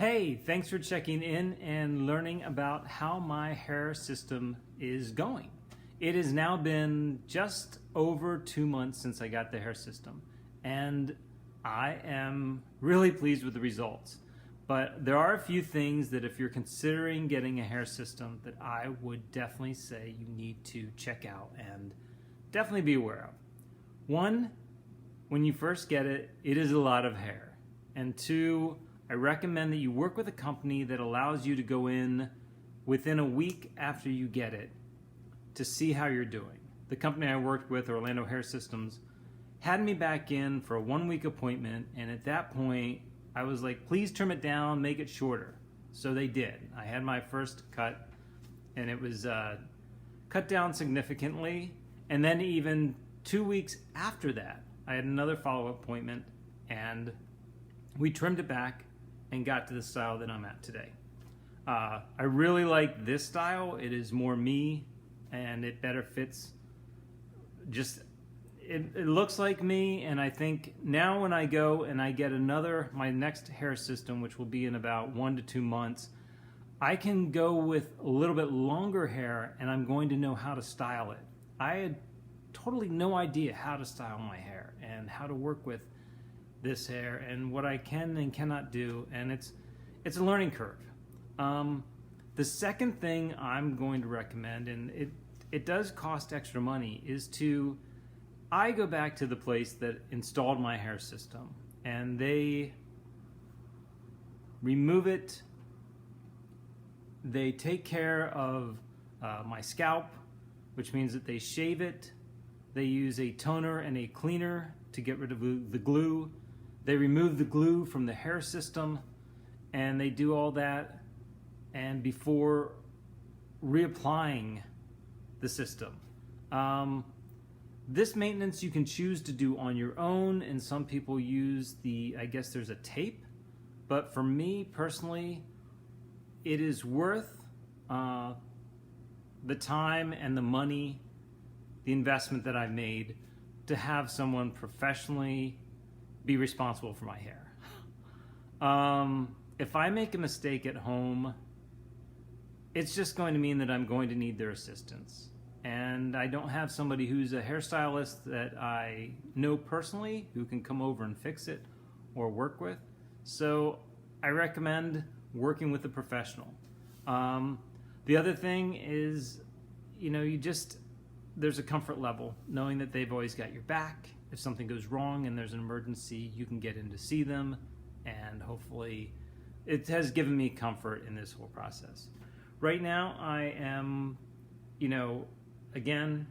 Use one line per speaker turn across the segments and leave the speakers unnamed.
Hey, thanks for checking in and learning about how my hair system is going. It has now been just over 2 months since I got the hair system, and I am really pleased with the results. But there are a few things that if you're considering getting a hair system that I would definitely say you need to check out and definitely be aware of. One, when you first get it, it is a lot of hair. And two, I recommend that you work with a company that allows you to go in within a week after you get it to see how you're doing. The company I worked with, Orlando Hair Systems, had me back in for a 1-week appointment, and at that point I was like, please trim it down, make it shorter. So they did. I had my first cut, and it was cut down significantly, and then even 2 weeks after that I had another follow-up appointment, and we trimmed it back and got to the style that I'm at today. I really like this style. It is more me, and it better fits. It looks like me, and I think now when I go and I get my next hair system, which will be in about 1 to 2 months, I can go with a little bit longer hair, and I'm going to know how to style it. I had totally no idea how to style my hair and how to work with this hair and what I can and cannot do, and it's a learning curve. The second thing I'm going to recommend, and it does cost extra money, is I go back to the place that installed my hair system, and they remove it. They take care of my scalp, which means that they shave it. They use a toner and a cleaner to get rid of the glue. They remove the glue from the hair system, and they do all that and before reapplying the system. This maintenance you can choose to do on your own, and some people use I guess there's a tape, but for me personally, it is worth the time and the money, the investment that I've made to have someone professionally be responsible for my hair. If I make a mistake at home, it's just going to mean that I'm going to need their assistance. And I don't have somebody who's a hairstylist that I know personally who can come over and fix it or work with. So I recommend working with a professional. The other thing is, there's a comfort level knowing that they've always got your back. If something goes wrong and there's an emergency, you can get in to see them, and hopefully it has given me comfort in this whole process. Right now I am, again,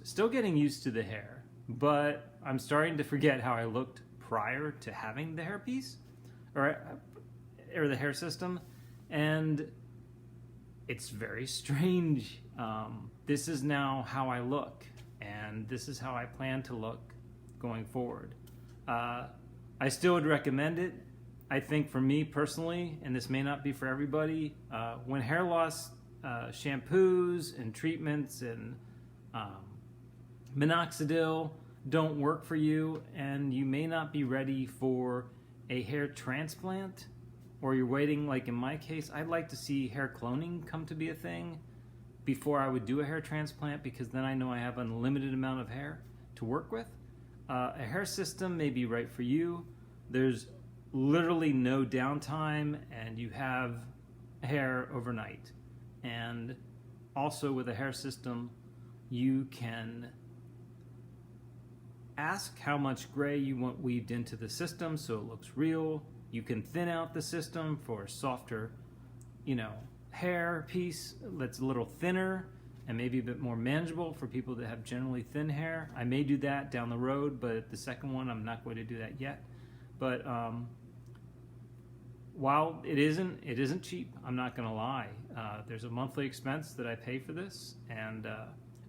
still getting used to the hair, but I'm starting to forget how I looked prior to having the hairpiece or the hair system, and it's very strange. This is now how I look, and this is how I plan to look going forward. I still would recommend it. I think for me personally, and this may not be for everybody, when hair loss shampoos and treatments and minoxidil don't work for you, and you may not be ready for a hair transplant, or you're waiting, like in my case, I'd like to see hair cloning come to be a thing before I would do a hair transplant, because then I know I have an unlimited amount of hair to work with. A hair system may be right for you. There's literally no downtime, and you have hair overnight. And also with a hair system, you can ask how much gray you want weaved into the system so it looks real. You can thin out the system for a softer, hair piece that's a little thinner and maybe a bit more manageable for people that have generally thin hair. I may do that down the road, but the second one, I'm not going to do that yet. But while it isn't cheap, I'm not going to lie. There's a monthly expense that I pay for this, and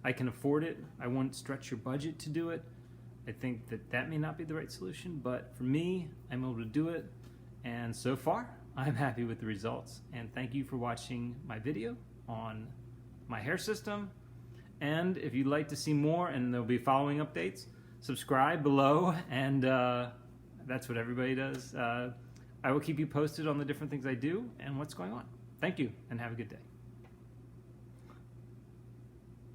I can afford it. I won't stretch your budget to do it. I think that may not be the right solution, but for me, I'm able to do it, and so far, I'm happy with the results. And thank you for watching my video on my hair system. And if you'd like to see more, and there'll be following updates, subscribe below, and that's what everybody does. I will keep you posted on the different things I do and what's going on. Thank you, and have a good day.